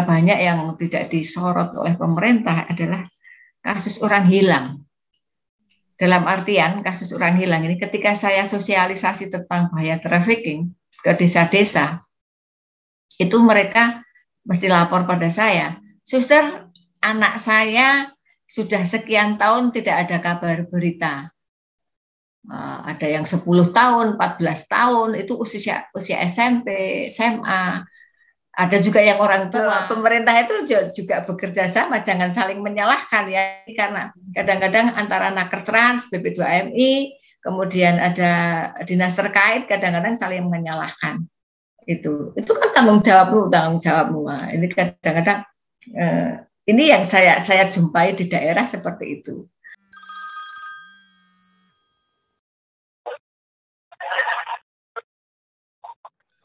banyak yang tidak disorot oleh pemerintah adalah kasus orang hilang. Dalam artian kasus orang hilang ini ketika saya sosialisasi tentang bahaya trafficking ke desa-desa, itu mereka mesti lapor pada saya, suster, anak saya sudah sekian tahun tidak ada kabar berita. Ada yang 10 tahun, 14 tahun, itu usia SMP, SMA. Ada juga yang orang tua. Pemerintah itu juga bekerja sama, jangan saling menyalahkan ya, karena kadang-kadang antara Naker Trans, BP2MI, kemudian ada dinas terkait, kadang-kadang saling menyalahkan. Itu kan tanggung jawabmu. Nah, ini kadang-kadang ini yang saya jumpai di daerah seperti itu.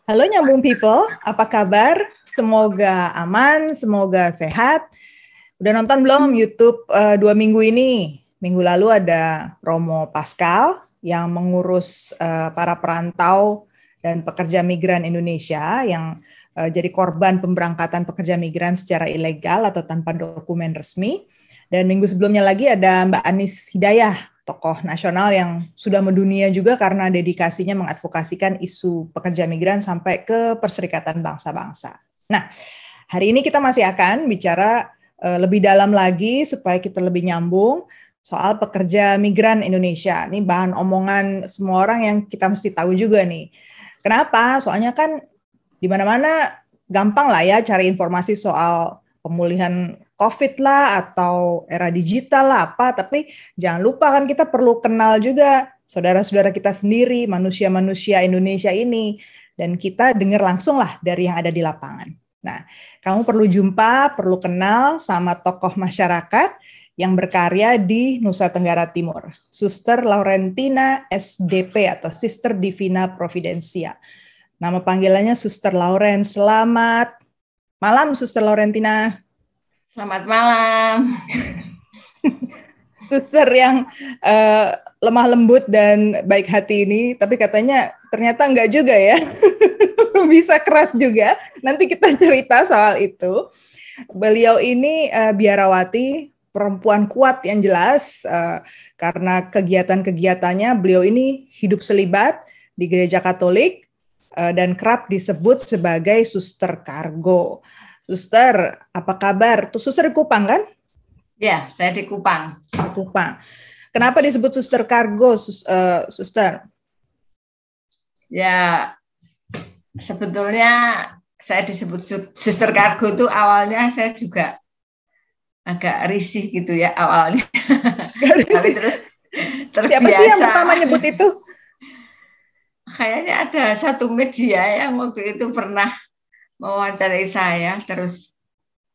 Halo Nyambung People, apa kabar? Semoga aman, semoga sehat. Udah nonton belum YouTube 2 minggu ini? Minggu lalu ada Romo Pascal yang mengurus para perantau dan pekerja migran Indonesia yang jadi korban pemberangkatan pekerja migran secara ilegal atau tanpa dokumen resmi. Dan minggu sebelumnya lagi ada Mbak Anis Hidayah, tokoh nasional yang sudah mendunia juga karena dedikasinya mengadvokasikan isu pekerja migran sampai ke Perserikatan Bangsa-Bangsa. Nah, hari ini kita masih akan bicara lebih dalam lagi supaya kita lebih nyambung soal pekerja migran Indonesia. Ini bahan omongan semua orang yang kita mesti tahu juga nih. Kenapa? Soalnya kan di mana-mana gampang lah ya cari informasi soal pemulihan COVID lah atau era digital lah apa, tapi jangan lupa kan kita perlu kenal juga saudara-saudara kita sendiri, manusia-manusia Indonesia ini, dan kita dengar langsung lah dari yang ada di lapangan. Nah, kamu perlu jumpa, perlu kenal sama tokoh masyarakat yang berkarya di Nusa Tenggara Timur, Suster Laurentina SDP atau Sister Divina Providencia. Nama panggilannya Suster Lauren. Selamat malam, Suster Laurentina. Selamat malam. Suster yang lemah lembut dan baik hati ini, tapi katanya ternyata enggak juga ya. Bisa keras juga. Nanti kita cerita soal itu. Beliau ini biarawati, perempuan kuat yang jelas, karena kegiatan-kegiatannya beliau ini hidup selibat di gereja Katolik dan kerap disebut sebagai suster kargo. Suster, apa kabar? Tuh suster di Kupang kan? Ya, saya di Kupang. Di Kupang. Kenapa disebut suster kargo, suster? Ya, sebetulnya saya disebut suster kargo itu awalnya saya juga agak risih gitu ya awalnya. Tapi terus terbiasa. Siapa sih yang pertama nyebut itu? Kayaknya ada satu media yang waktu itu pernah mewawancarai saya, terus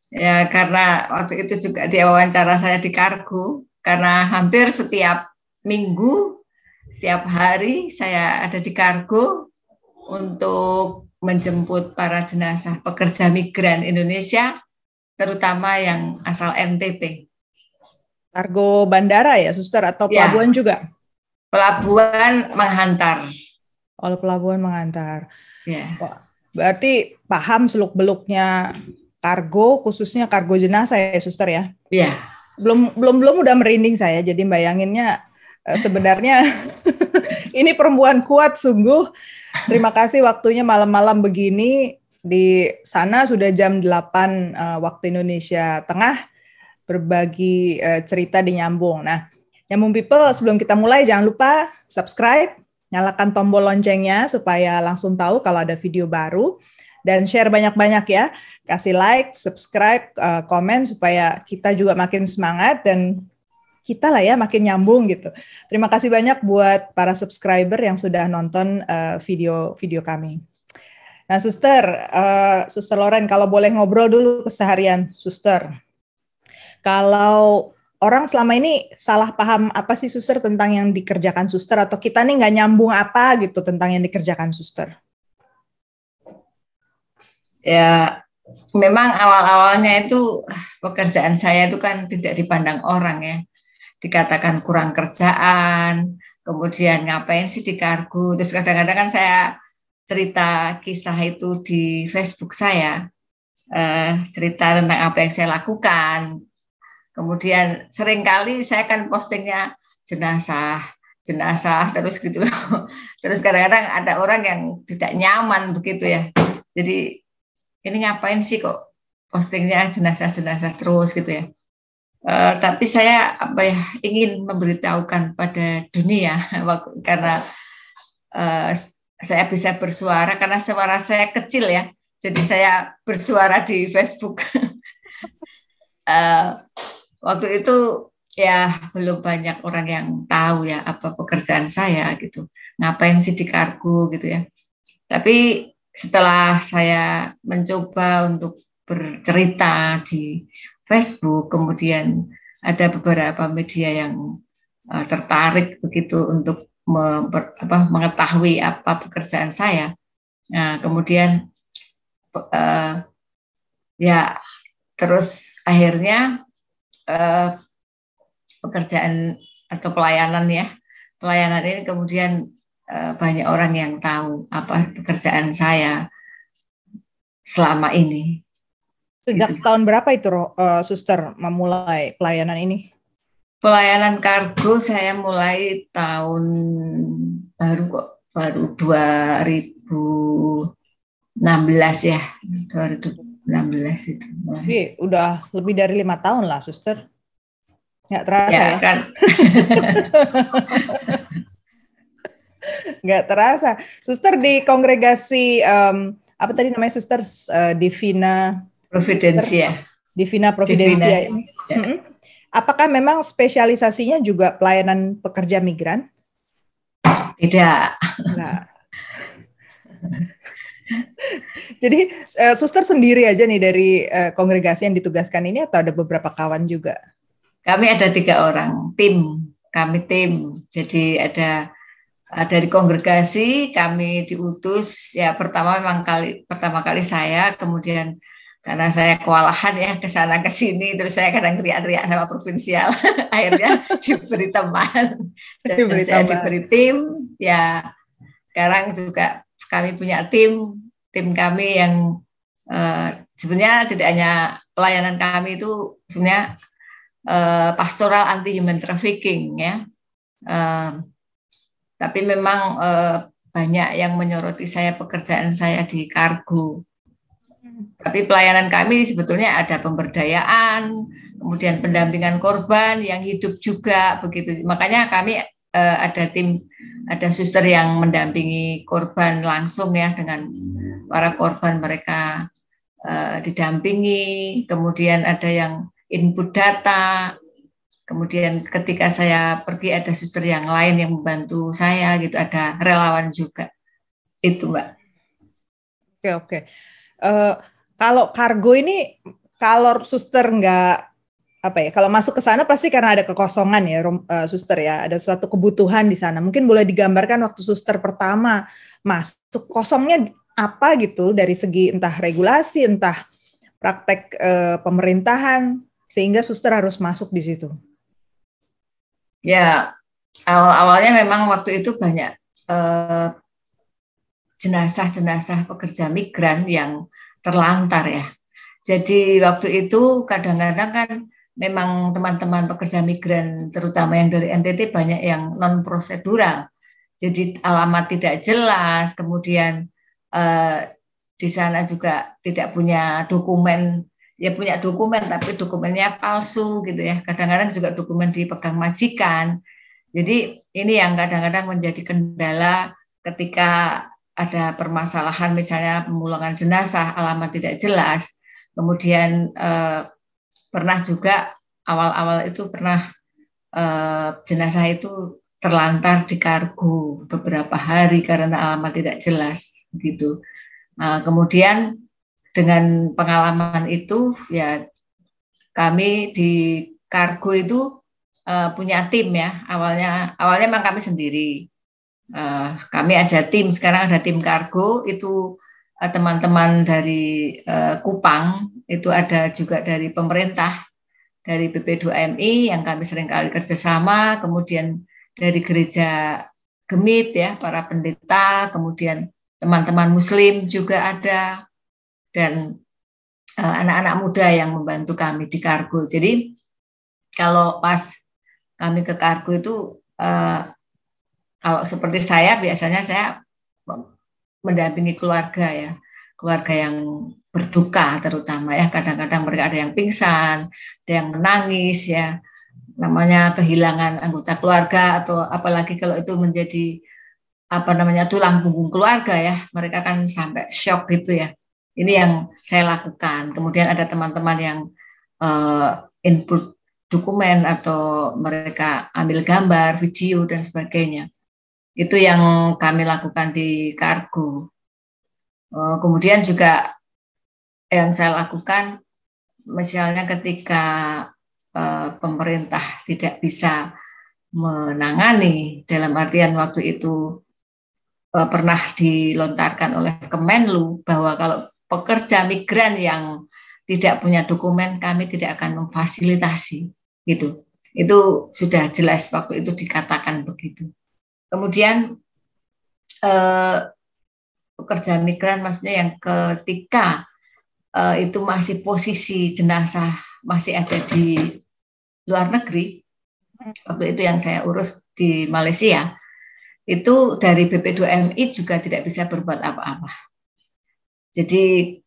ya karena waktu itu juga dia wawancara saya di kargo, karena hampir setiap minggu, setiap hari saya ada di kargo untuk menjemput para jenazah pekerja migran Indonesia, terutama yang asal NTT. Kargo bandara ya, suster, atau pelabuhan ya, juga? Pelabuhan menghantar. Oh, pelabuhan mengantar. Ya. Wah, berarti paham seluk-beluknya kargo, khususnya kargo jenazah ya, suster ya? Iya. Belum udah merinding saya, jadi bayanginnya sebenarnya ini perempuan kuat sungguh. Terima kasih waktunya malam-malam begini. Di sana sudah jam 8 waktu Indonesia Tengah, berbagi cerita di Nyambung. Nah, Nyambung People, sebelum kita mulai jangan lupa subscribe, nyalakan tombol loncengnya supaya langsung tahu kalau ada video baru, dan share banyak-banyak ya. Kasih like, subscribe, komen supaya kita juga makin semangat dan kita lah ya makin nyambung gitu. Terima kasih banyak buat para subscriber yang sudah nonton video kami. Nah, Suster Lauren, kalau boleh ngobrol dulu keseharian, Suster. Kalau orang selama ini salah paham apa sih, Suster, tentang yang dikerjakan Suster, atau kita nih nggak nyambung apa gitu tentang yang dikerjakan Suster? Ya, memang awal-awalnya itu pekerjaan saya itu kan tidak dipandang orang ya. Dikatakan kurang kerjaan, kemudian ngapain sih di kargo. Terus kadang-kadang kan saya cerita kisah itu di Facebook saya. cerita tentang apa yang saya lakukan. Kemudian seringkali saya kan postingnya jenazah, jenazah terus gitu loh. Terus kadang-kadang ada orang yang tidak nyaman begitu ya. Jadi ini ngapain sih kok postingnya jenazah-jenazah terus gitu ya. Tapi saya apa ya ingin memberitahukan pada dunia karena eh, saya bisa bersuara karena suara saya kecil ya. Jadi saya bersuara di Facebook. Eh, Waktu itu ya belum banyak orang yang tahu ya apa pekerjaan saya gitu. Ngapain sih di kargo gitu ya. Tapi setelah saya mencoba untuk bercerita di Facebook, kemudian ada beberapa media yang tertarik begitu untuk mengetahui apa pekerjaan saya. Nah, kemudian eh, ya terus akhirnya eh, pekerjaan atau pelayanan ya, pelayanan ini kemudian banyak orang yang tahu apa pekerjaan saya selama ini. Sejak Gitu. tahun berapa itu, Suster, memulai pelayanan ini? Pelayanan kargo saya mulai tahun baru kok, baru 2016 ya, 2016 itu. Jadi udah lebih dari 5 tahun lah, Suster. Nggak terasa Ya ya? kan, Nggak terasa. Suster di kongregasi, apa tadi namanya, Suster? Divina, Suster Providensia, Divina Divina. Providencia ini. Ya. Apakah memang spesialisasinya juga pelayanan pekerja migran? Tidak. Enggak. Jadi Suster sendiri aja nih dari kongregasi yang ditugaskan ini atau ada beberapa kawan juga? Kami ada 3 orang, tim. Kami tim. Jadi ada dari kongregasi kami diutus ya pertama kali saya, kemudian karena saya kewalahan ya ke sana ke sini, terus saya kadang teriak-teriak sama provinsial, akhirnya diberi teman dan saya diberi tim. Ya sekarang juga kami punya tim kami yang sebenarnya tidak hanya pelayanan kami itu sebenarnya pastoral anti human trafficking ya. Tapi memang banyak yang menyoroti saya pekerjaan saya di kargo. Tapi pelayanan kami sebetulnya ada pemberdayaan, kemudian pendampingan korban yang hidup juga begitu. Makanya kami ada tim, ada suster yang mendampingi korban langsung ya dengan para korban mereka didampingi. Kemudian ada yang input data. Kemudian ketika saya pergi ada suster yang lain yang membantu saya gitu, ada relawan juga. Itu Mbak. Oke. Kalau kargo ini, kalau suster nggak apa ya, kalau masuk ke sana pasti karena ada kekosongan ya, suster ya, ada suatu kebutuhan di sana. Mungkin boleh digambarkan waktu suster pertama masuk, kosongnya apa gitu dari segi entah regulasi, entah praktek pemerintahan, sehingga suster harus masuk di situ. Ya, awal-awalnya memang waktu itu banyak jenazah-jenazah pekerja migran yang terlantar ya. Jadi waktu itu kadang-kadang kan memang teman-teman pekerja migran terutama yang dari NTT banyak yang non prosedural. Jadi alamat tidak jelas, kemudian di sana juga tidak punya dokumen, ya punya dokumen tapi dokumennya palsu gitu ya. Kadang-kadang juga dokumen dipegang majikan. Jadi ini yang kadang-kadang menjadi kendala ketika ada permasalahan misalnya pemulangan jenazah, alamat tidak jelas. Kemudian pernah juga awal-awal itu pernah jenazah itu terlantar di kargo beberapa hari karena alamat tidak jelas gitu. Kemudian dengan pengalaman itu ya kami di kargo itu punya tim ya. Awalnya memang kami sendiri. Kami aja tim, sekarang ada tim kargo itu teman-teman dari Kupang, itu ada juga dari pemerintah, dari BP2MI yang kami seringkali kerjasama, kemudian dari gereja Gemit ya, para pendeta, kemudian teman-teman Muslim juga ada, dan anak-anak muda yang membantu kami di kargo. Jadi kalau pas kami ke kargo itu kalau seperti saya biasanya saya mendampingi keluarga ya, keluarga yang berduka terutama ya. Kadang-kadang mereka ada yang pingsan, ada yang menangis ya, namanya kehilangan anggota keluarga, atau apalagi kalau itu menjadi apa namanya tulang punggung keluarga ya, mereka kan sampai shock gitu ya. Ini yang saya lakukan. Kemudian ada teman-teman yang input dokumen atau mereka ambil gambar, video dan sebagainya. Itu yang kami lakukan di kargo. Kemudian juga yang saya lakukan, misalnya ketika pemerintah tidak bisa menangani, dalam artian waktu itu pernah dilontarkan oleh Kemenlu bahwa kalau pekerja migran yang tidak punya dokumen kami tidak akan memfasilitasi gitu. Itu sudah jelas waktu itu dikatakan begitu. Kemudian pekerja migran maksudnya yang ketika itu masih posisi jenazah masih ada di luar negeri, waktu itu yang saya urus di Malaysia, itu dari BP2MI juga tidak bisa berbuat apa-apa. Jadi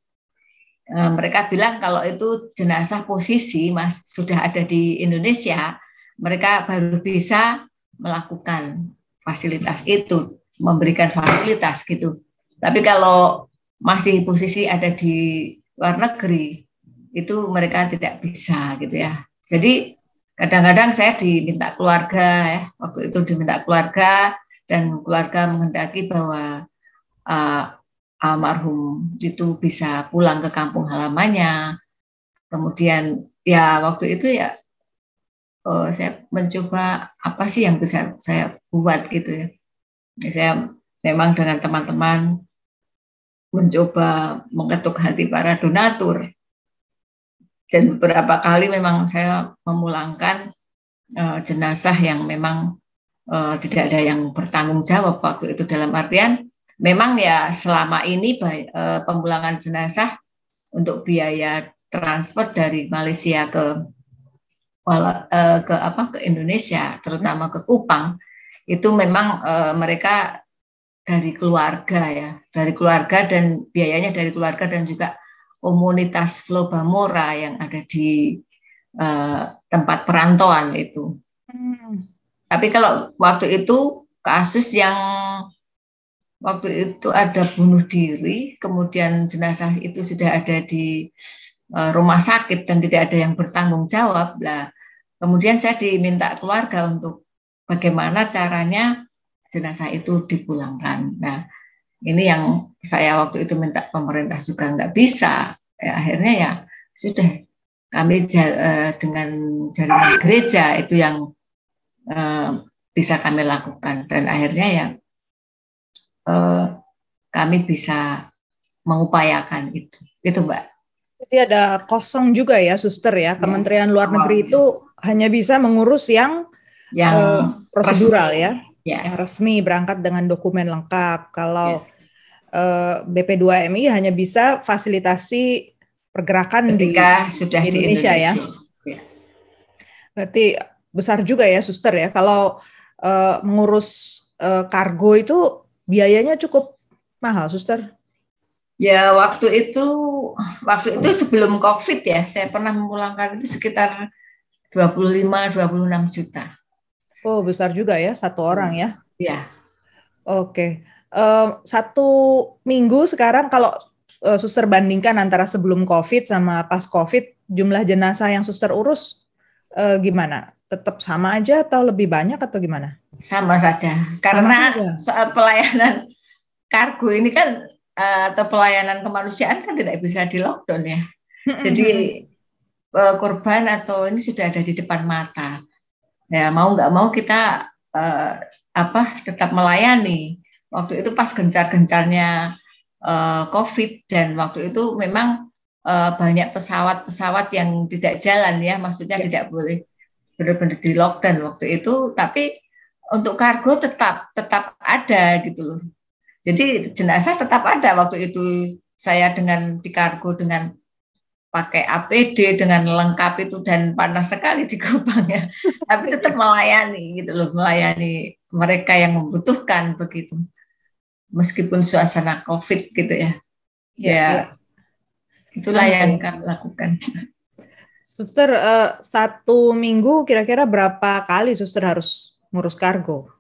mereka bilang kalau itu jenazah posisi sudah ada di Indonesia, mereka baru bisa melakukan fasilitas itu, memberikan fasilitas gitu. Tapi kalau masih posisi ada di luar negeri, itu mereka tidak bisa gitu ya. Jadi kadang-kadang saya diminta keluarga ya, waktu itu diminta keluarga, dan keluarga menghendaki bahwa almarhum itu bisa pulang ke kampung halamannya. Kemudian ya waktu itu ya saya mencoba apa sih yang bisa saya buat gitu ya. Saya memang dengan teman-teman mencoba mengetuk hati para donatur. Dan beberapa kali memang saya memulangkan jenazah yang memang tidak ada yang bertanggung jawab waktu itu, dalam artian memang ya selama ini pemulangan jenazah untuk biaya transfer dari Malaysia ke Indonesia, terutama ke Kupang, itu memang mereka dari keluarga ya, dari keluarga, dan biayanya dari keluarga dan juga komunitas Flobamora yang ada di tempat perantauan itu. Tapi kalau waktu itu kasus yang waktu itu ada bunuh diri, kemudian jenazah itu sudah ada di rumah sakit dan tidak ada yang bertanggung jawab. Nah, kemudian saya diminta keluarga untuk bagaimana caranya jenazah itu dipulangkan. Nah, ini yang saya waktu itu minta pemerintah juga nggak bisa. Ya, akhirnya ya sudah kami dengan jaringan gereja itu yang bisa kami lakukan, dan akhirnya ya kami bisa mengupayakan itu Mbak. Jadi ada kosong juga ya suster ya, Kementerian Luar Negeri itu hanya bisa mengurus yang prosedural resmi, yang resmi, berangkat dengan dokumen lengkap. Kalau BP2MI hanya bisa fasilitasi pergerakan ketika sudah di Indonesia ya. Berarti besar juga ya suster ya, kalau mengurus kargo itu biayanya cukup mahal suster. Ya waktu itu sebelum COVID ya, saya pernah memulangkan itu sekitar 25-26 juta. Oh besar juga ya, satu orang ya. Iya. Oke. 1 minggu sekarang kalau suster bandingkan antara sebelum COVID sama pas COVID, jumlah jenazah yang suster urus gimana? Tetap sama aja atau lebih banyak atau gimana? Sama saja, karena soal pelayanan kargo ini kan atau pelayanan kemanusiaan kan tidak bisa di lockdown ya. Jadi korban atau ini sudah ada di depan mata. Ya mau nggak mau kita tetap melayani. Waktu itu pas gencar-gencarnya COVID, dan waktu itu memang banyak pesawat-pesawat yang tidak jalan ya, maksudnya tidak boleh benar-benar di lockdown waktu itu, tapi untuk kargo tetap ada gitu loh. Jadi jenazah tetap ada waktu itu, saya di kargo dengan pakai APD dengan lengkap itu dan panas sekali di Kupangnya, tapi tetap melayani gitu loh, melayani mereka yang membutuhkan begitu, meskipun suasana COVID gitu ya. Iya, Ya, iya. itulah Sama yang ya. kami lakukan. Suster, 1 minggu kira-kira berapa kali suster harus ngurus kargo?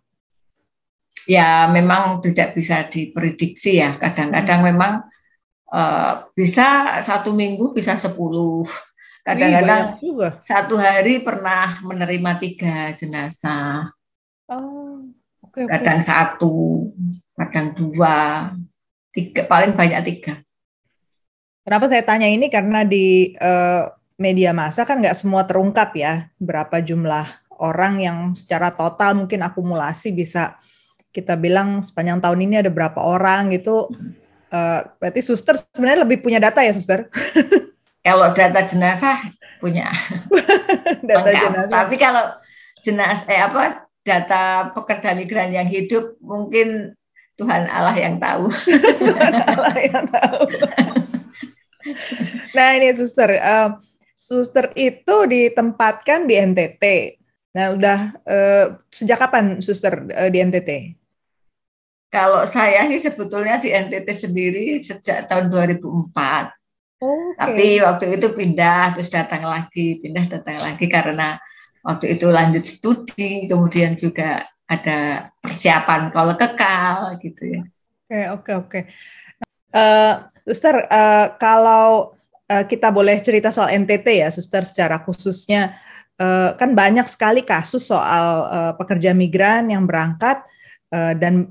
Ya, memang tidak bisa diprediksi ya. Kadang-kadang memang bisa 1 minggu bisa 10. Wih, banyak Kadang-kadang juga. 1 hari pernah menerima 3 jenazah. Oh, oke, oke. Kadang 1, kadang 2, 3, paling banyak 3. Kenapa saya tanya ini? Karena di media massa kan nggak semua terungkap ya, berapa jumlah orang yang secara total mungkin akumulasi bisa kita bilang sepanjang tahun ini ada berapa orang gitu. Berarti suster sebenarnya lebih punya data ya, suster? Kalau data jenazah punya Data lengkap. jenazah. Tapi kalau data pekerja migran yang hidup mungkin Tuhan Allah yang tahu. Tuhan Allah yang tahu. Nah ini suster, suster itu ditempatkan di NTT. Nah udah sejak kapan suster di NTT? Kalau saya sih sebetulnya di NTT sendiri sejak tahun 2004. Tapi Oke. waktu itu pindah, terus pindah datang lagi karena waktu itu lanjut studi, kemudian juga ada persiapan kalau kekal gitu ya. Oke. Suster, kalau kita boleh cerita soal NTT ya, Suster, secara khususnya, kan banyak sekali kasus soal pekerja migran yang berangkat dan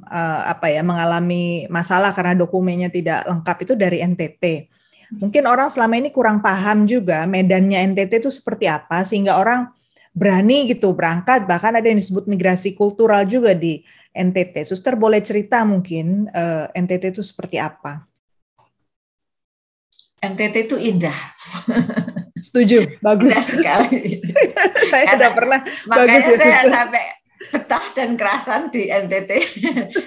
mengalami masalah karena dokumennya tidak lengkap itu dari NTT. Mungkin orang selama ini kurang paham juga medannya NTT itu seperti apa, sehingga orang berani gitu berangkat, bahkan ada yang disebut migrasi kultural juga di NTT. Suster boleh cerita mungkin NTT itu seperti apa? NTT itu indah. Setuju, bagus. Indah sekali. Saya udah pernah. Bagus Makanya ya, saya suster. sampai betah dan kerasan di NTT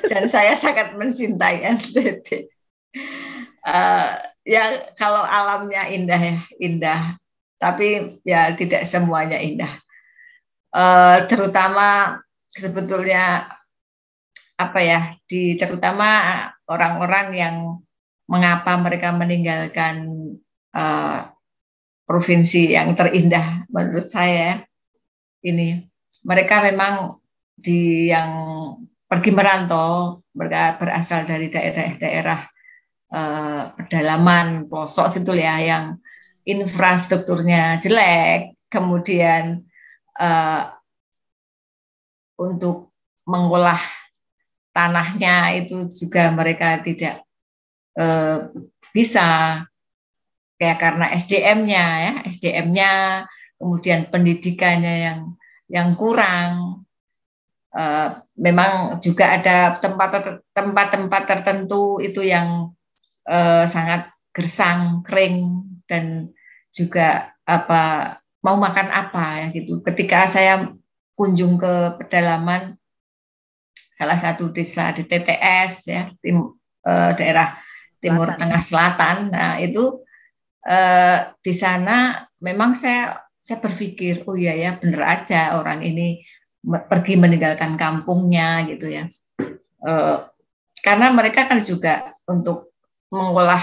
dan saya sangat mencintai NTT. Ya kalau alamnya indah ya indah, tapi ya tidak semuanya indah. Terutama sebetulnya terutama orang-orang yang mengapa mereka meninggalkan uh, provinsi yang terindah menurut saya ini, mereka memang yang pergi merantau, mereka berasal dari daerah-daerah pedalaman pelosok gitu ya, yang infrastrukturnya jelek, kemudian untuk mengolah tanahnya itu juga mereka tidak bisa, kayak karena SDM-nya, kemudian pendidikannya yang kurang. Memang juga ada tempat-tempat tertentu itu yang sangat gersang, kering, dan juga mau makan apa ya gitu. Ketika saya kunjung ke pedalaman salah satu desa di TTS ya, daerah Timur Selatan. Tengah Selatan. Nah, itu di sana memang saya berpikir, oh iya ya benar aja orang ini pergi meninggalkan kampungnya gitu ya. Karena mereka kan juga untuk mengolah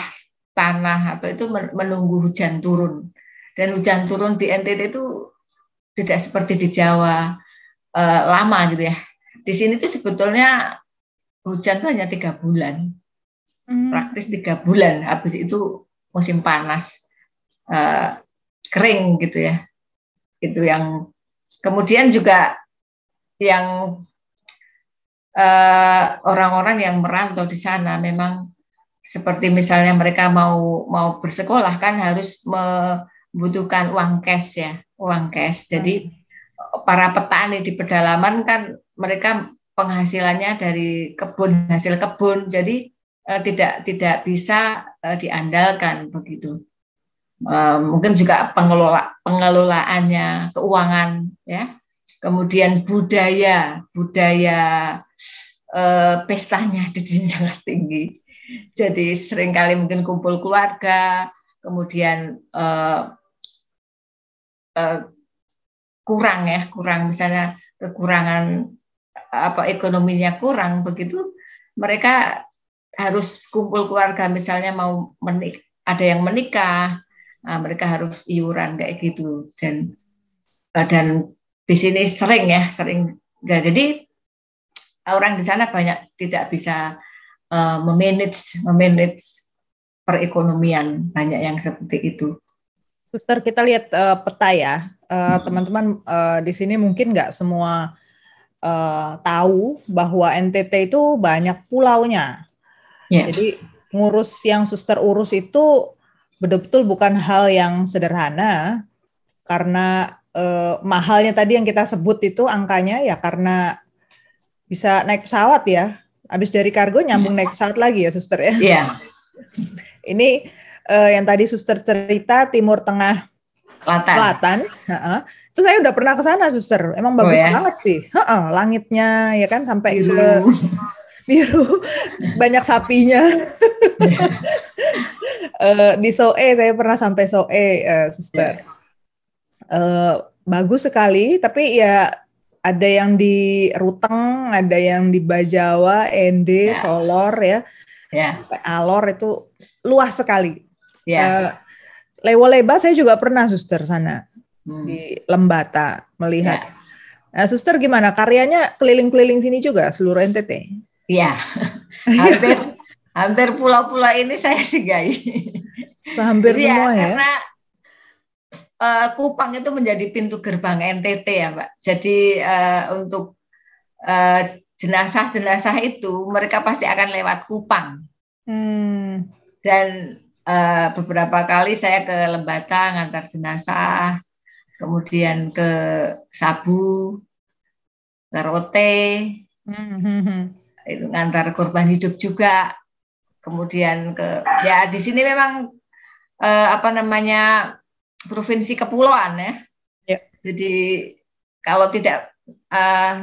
tanah atau itu menunggu hujan turun. Dan hujan turun di NTT itu tidak seperti di Jawa lama gitu ya. Di sini tuh sebetulnya hujan tuh hanya 3 bulan, praktis 3 bulan. Habis itu musim panas, kering gitu ya. Itu yang kemudian juga yang orang-orang yang merantau di sana memang seperti misalnya mereka mau bersekolah kan harus membutuhkan uang cash ya, uang cash. Jadi para petani di pedalaman kan mereka penghasilannya dari hasil kebun, jadi tidak bisa diandalkan begitu. Mungkin juga pengelolaannya, keuangan ya, kemudian budaya pestanya di sini sangat tinggi. Jadi seringkali mungkin kumpul keluarga, kemudian kurang misalnya kekurangan ekonominya kurang begitu, mereka harus kumpul keluarga misalnya mau ada yang menikah, mereka harus iuran kayak gitu, dan di sini sering ya jadi orang di sana banyak tidak bisa memanage perekonomian, banyak yang seperti itu. Suster, kita lihat peta ya, teman-teman di sini mungkin nggak semua tahu bahwa NTT itu banyak pulaunya. Yeah. Jadi ngurus yang suster urus itu betul-betul bukan hal yang sederhana, karena mahalnya tadi yang kita sebut itu angkanya ya karena bisa naik pesawat ya, habis dari kargo nyambung naik pesawat lagi ya suster ya. Iya. Yeah. Ini yang tadi suster cerita Timur Tengah Selatan. Itu saya udah pernah ke sana suster, emang bagus banget sih. Langitnya ya kan sampai biru, banyak sapinya. Di Soe saya pernah sampai Soe suster. Bagus sekali, tapi ya ada yang di Ruteng, ada yang di Bajawa, Ende, Solor ya. Alor itu luas sekali. Lewo-Leba saya juga pernah suster sana di Lembata melihat. Nah, suster gimana karyanya keliling-keliling sini juga seluruh NTT? Iya, hampir pulau-pulau ini saya singgahi. Hampir semua ya. Karena Kupang itu menjadi pintu gerbang NTT ya, Mbak. Jadi untuk jenazah-jenazah itu mereka pasti akan lewat Kupang. Dan beberapa kali saya ke Lembata ngantar jenazah, kemudian ke Sabu, ke Rote, itu ngantar korban hidup juga, kemudian ya di sini memang provinsi kepulauan ya. Jadi kalau tidak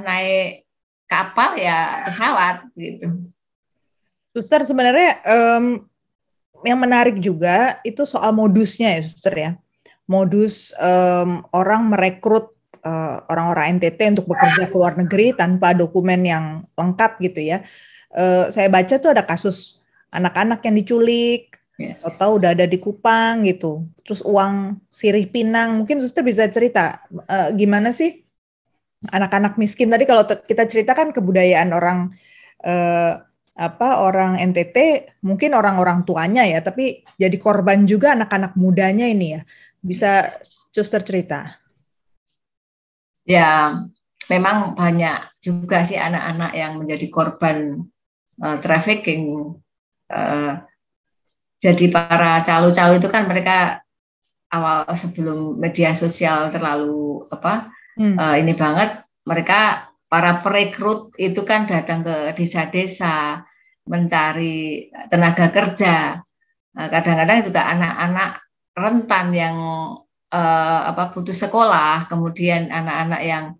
naik kapal ya pesawat gitu. Suster, sebenarnya yang menarik juga itu soal modusnya ya suster ya. Modus orang merekrut orang-orang NTT untuk bekerja ke luar negeri tanpa dokumen yang lengkap gitu ya. Saya baca tuh ada kasus anak-anak yang diculik, atau udah ada di Kupang gitu. Terus uang sirih pinang, mungkin suster bisa cerita gimana sih anak-anak miskin tadi kalau kita ceritakan kebudayaan orang orang NTT, mungkin orang-orang tuanya ya, tapi jadi korban juga anak-anak mudanya ini ya. Bisa suster cerita? Ya, memang banyak juga sih anak-anak yang menjadi korban trafficking. Jadi para calo-calo itu kan mereka awal sebelum media sosial terlalu ini banget, mereka para perekrut itu kan datang ke desa-desa mencari tenaga kerja. Kadang-kadang juga anak-anak rentan yang putus sekolah, kemudian anak-anak yang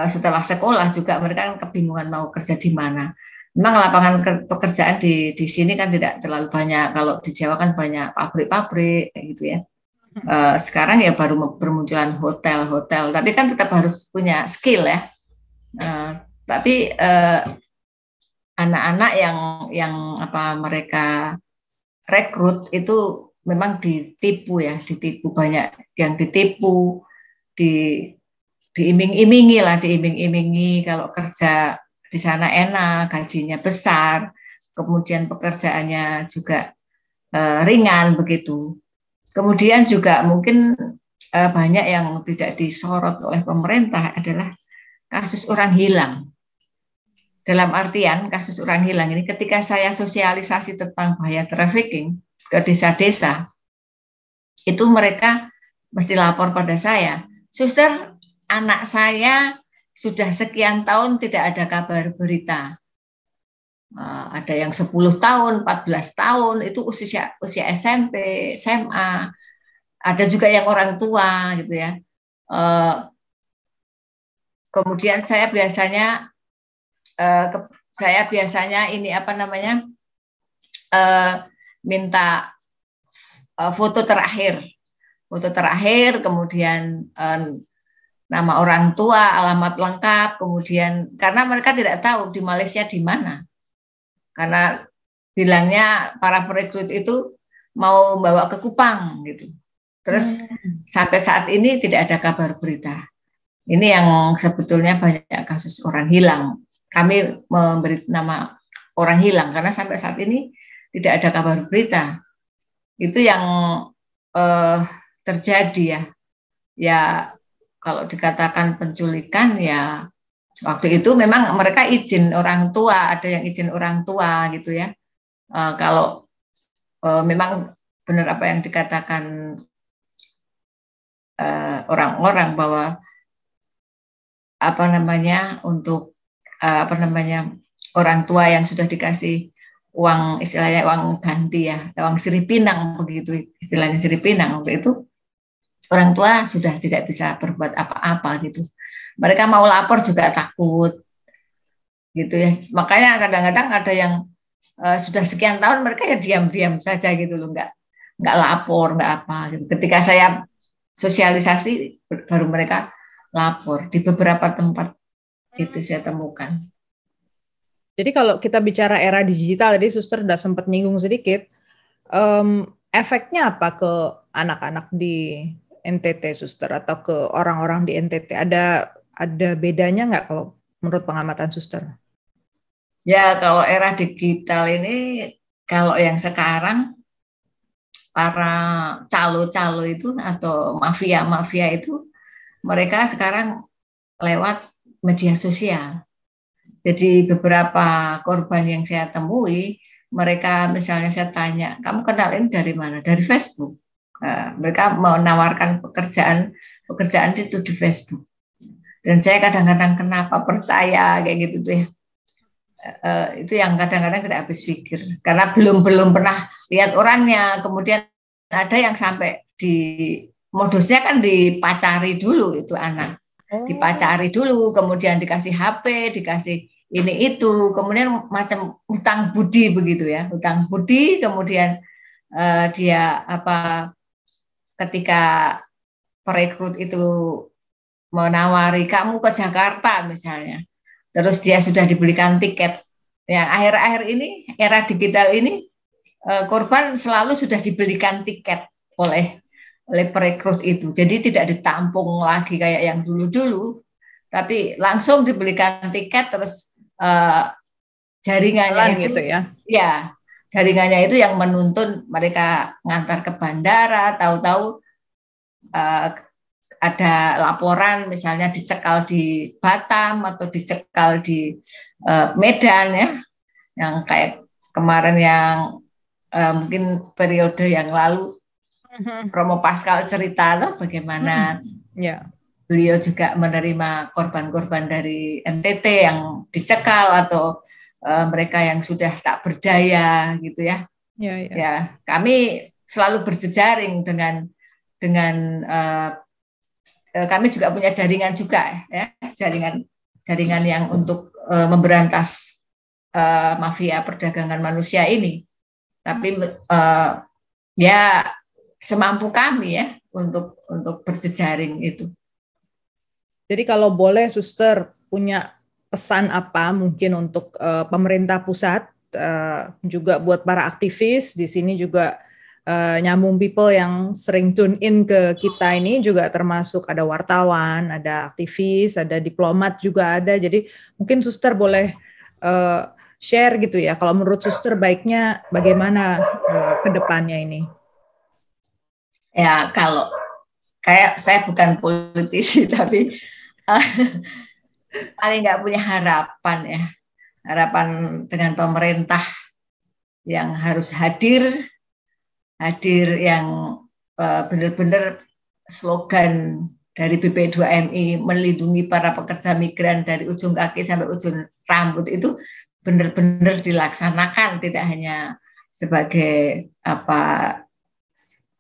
setelah sekolah juga mereka kan kebingungan mau kerja di mana. Memang lapangan pekerjaan di sini kan tidak terlalu banyak. Kalau di Jawa kan banyak pabrik-pabrik kayak gitu ya. Sekarang ya baru bermunculan hotel-hotel, tapi kan tetap harus punya skill ya. Tapi anak-anak yang mereka rekrut itu memang ditipu banyak yang ditipu, diiming-imingi kalau kerja di sana enak, gajinya besar, kemudian pekerjaannya juga ringan begitu. Kemudian juga mungkin banyak yang tidak disorot oleh pemerintah adalah kasus orang hilang. Dalam artian kasus orang hilang ini ketika saya sosialisasi tentang bahaya trafficking ke desa-desa, itu mereka mesti lapor pada saya, suster, anak saya sudah sekian tahun tidak ada kabar berita. Ada yang 10 tahun, 14 tahun, itu usia SMP, SMA. Ada juga yang orang tua gitu ya. Kemudian saya biasanya ini minta foto terakhir, kemudian nama orang tua, alamat lengkap, kemudian karena mereka tidak tahu di Malaysia di mana, karena bilangnya para perekrut itu mau bawa ke Kupang gitu. Terus sampai saat ini tidak ada kabar berita. Ini yang sebetulnya banyak kasus orang hilang. Kami memberi nama orang hilang karena sampai saat ini tidak ada kabar berita. Itu yang terjadi ya. Ya kalau dikatakan penculikan ya waktu itu memang mereka izin orang tua, ada yang izin orang tua gitu ya. Kalau memang benar apa yang dikatakan orang-orang bahwa apa namanya untuk apa namanya orang tua yang sudah dikasih uang, istilahnya uang ganti ya, uang siripinang begitu istilahnya, siripinang waktu itu orang tua sudah tidak bisa berbuat apa-apa gitu. Mereka mau lapor juga takut gitu ya. Makanya kadang-kadang ada yang sudah sekian tahun mereka ya diam-diam saja gitu loh, nggak lapor, nggak apa gitu. Ketika saya sosialisasi baru mereka lapor di beberapa tempat itu saya temukan. Jadi kalau kita bicara era digital, tadi Suster sudah sempat nyinggung sedikit, efeknya apa ke anak-anak di NTT, Suster, atau ke orang-orang di NTT? Ada bedanya nggak kalau menurut pengamatan Suster? Ya kalau era digital ini, kalau yang sekarang para calo-calo itu atau mafia-mafia itu mereka sekarang lewat media sosial. Jadi beberapa korban yang saya temui, mereka misalnya saya tanya, kamu kenal ini dari mana? Dari Facebook. Mereka menawarkan pekerjaan itu di Facebook. Dan saya kadang-kadang kenapa percaya kayak gitu tuh ya. Itu yang kadang-kadang tidak habis pikir. Karena belum pernah lihat orangnya. Kemudian ada yang sampai di modusnya kan dipacari dulu itu anak. Dipacari dulu, kemudian dikasih HP, dikasih ini itu, kemudian macam hutang budi begitu ya, hutang budi, kemudian dia apa ketika perekrut itu menawari kamu ke Jakarta misalnya, terus dia sudah dibelikan tiket. Ya akhir-akhir ini era digital ini korban selalu sudah dibelikan tiket oleh perekrut itu, jadi tidak ditampung lagi kayak yang dulu-dulu, tapi langsung dibelikan tiket terus jaringannya itu gitu ya. Ya jaringannya itu yang menuntun mereka ngantar ke bandara, tahu-tahu ada laporan misalnya dicekal di Batam atau dicekal di Medan ya, yang kayak kemarin yang mungkin periode yang lalu Romo Pascal cerita loh bagaimana beliau juga menerima korban-korban dari NTT yang dicekal atau mereka yang sudah tak berdaya gitu ya. Ya, kami selalu berjejaring dengan kami juga punya jaringan juga ya, jaringan yang untuk memberantas mafia perdagangan manusia ini. Tapi ya semampu kami ya untuk berjejaring itu. Jadi kalau boleh Suster punya pesan apa mungkin untuk pemerintah pusat, juga buat para aktivis di sini juga nyambung people yang sering tune in ke kita ini juga termasuk ada wartawan, ada aktivis, ada diplomat juga ada. Jadi mungkin Suster boleh share gitu ya. Kalau menurut Suster baiknya bagaimana ke depannya ini? Ya kalau kayak saya bukan politisi tapi paling nggak punya harapan ya, harapan dengan pemerintah yang harus hadir yang benar-benar slogan dari BP2MI melindungi para pekerja migran dari ujung kaki sampai ujung rambut itu benar-benar dilaksanakan, tidak hanya sebagai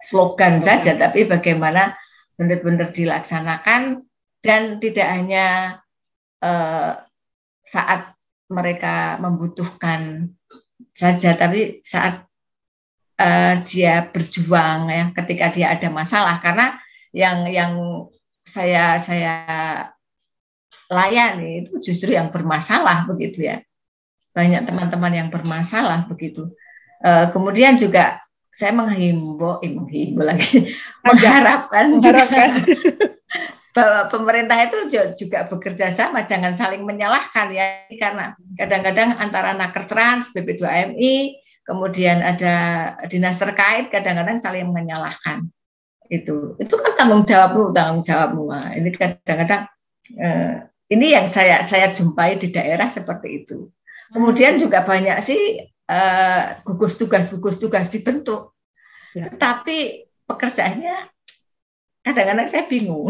slogan saja, tapi bagaimana benar-benar dilaksanakan dan tidak hanya saat mereka membutuhkan saja, tapi saat dia berjuang ya ketika dia ada masalah, karena yang saya layani itu justru yang bermasalah begitu ya. Banyak teman-teman yang bermasalah begitu. Kemudian juga saya menghimbau lagi, mengharapkan bahwa pemerintah itu juga bekerja sama, jangan saling menyalahkan ya, karena kadang-kadang antara Nakertrans, BP2MI, kemudian ada dinas terkait kadang-kadang saling menyalahkan. Itu kan tanggung jawabmu. Nah, ini kadang-kadang ini yang saya jumpai di daerah seperti itu. Kemudian juga banyak sih gugus tugas dibentuk, tetapi pekerjaannya kadang-kadang saya bingung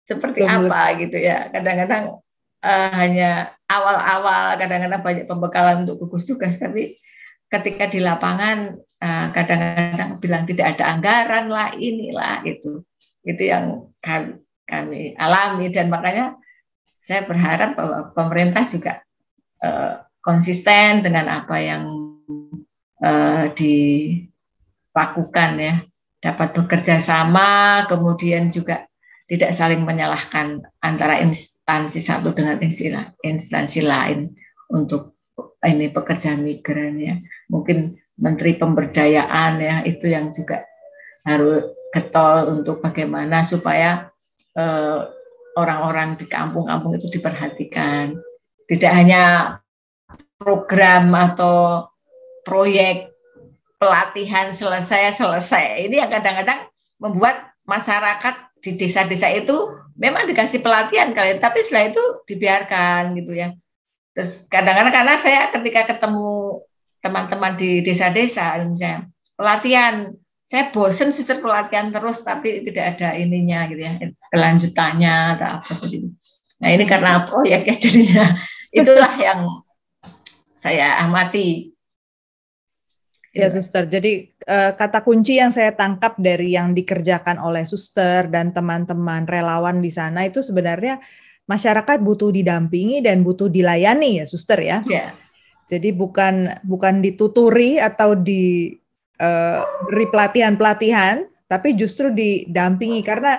seperti apa gitu ya. Kadang-kadang hanya awal-awal, kadang-kadang banyak pembekalan untuk gugus tugas, tapi ketika di lapangan kadang-kadang bilang tidak ada anggaran lah, inilah gitu. Itu yang kami alami, dan makanya saya berharap bahwa pemerintah juga konsisten dengan apa yang dilakukan ya, dapat bekerja sama, kemudian juga tidak saling menyalahkan antara instansi satu dengan instansi lain untuk ini pekerja migran ya. Mungkin Menteri Pemberdayaan ya, itu yang juga harus getol untuk bagaimana supaya orang-orang di kampung-kampung itu diperhatikan. Tidak hanya program atau proyek pelatihan selesai. Ini yang kadang-kadang membuat masyarakat di desa-desa itu memang dikasih pelatihan kalian, tapi setelah itu dibiarkan gitu ya. Terus kadang-kadang karena saya ketika ketemu teman-teman di desa-desa misalnya pelatihan, saya bosen suster pelatihan terus tapi tidak ada ininya gitu ya, kelanjutannya atau apa begitu. Nah ini karena proyek ya jadinya itulah yang saya amati. Ya suster, jadi kata kunci yang saya tangkap dari yang dikerjakan oleh suster dan teman-teman relawan di sana itu sebenarnya masyarakat butuh didampingi dan butuh dilayani ya suster ya. Yeah. Jadi bukan dituturi atau beri pelatihan-pelatihan, tapi justru didampingi karena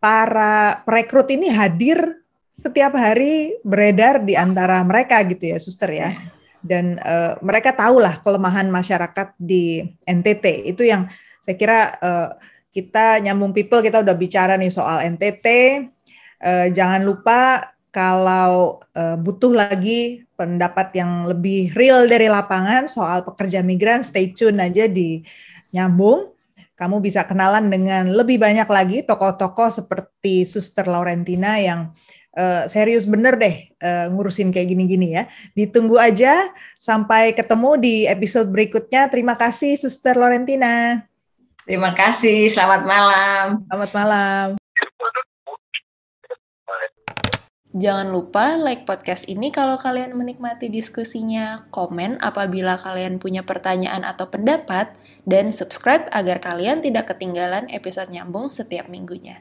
para perekrut ini hadir setiap hari, beredar di antara mereka gitu ya suster ya. Dan mereka tahulah kelemahan masyarakat di NTT. Itu yang saya kira kita nyambung people, kita udah bicara nih soal NTT. Jangan lupa kalau butuh lagi pendapat yang lebih real dari lapangan soal pekerja migran, stay tune aja di Nyambung. Kamu bisa kenalan dengan lebih banyak lagi tokoh-tokoh seperti Suster Laurentina yang serius bener deh ngurusin kayak gini-gini ya. Ditunggu aja, sampai ketemu di episode berikutnya. Terima kasih Suster Laurentina. Terima kasih, selamat malam. Selamat malam. Jangan lupa like podcast ini kalau kalian menikmati diskusinya, komen apabila kalian punya pertanyaan atau pendapat, dan subscribe agar kalian tidak ketinggalan episode Nyambung setiap minggunya.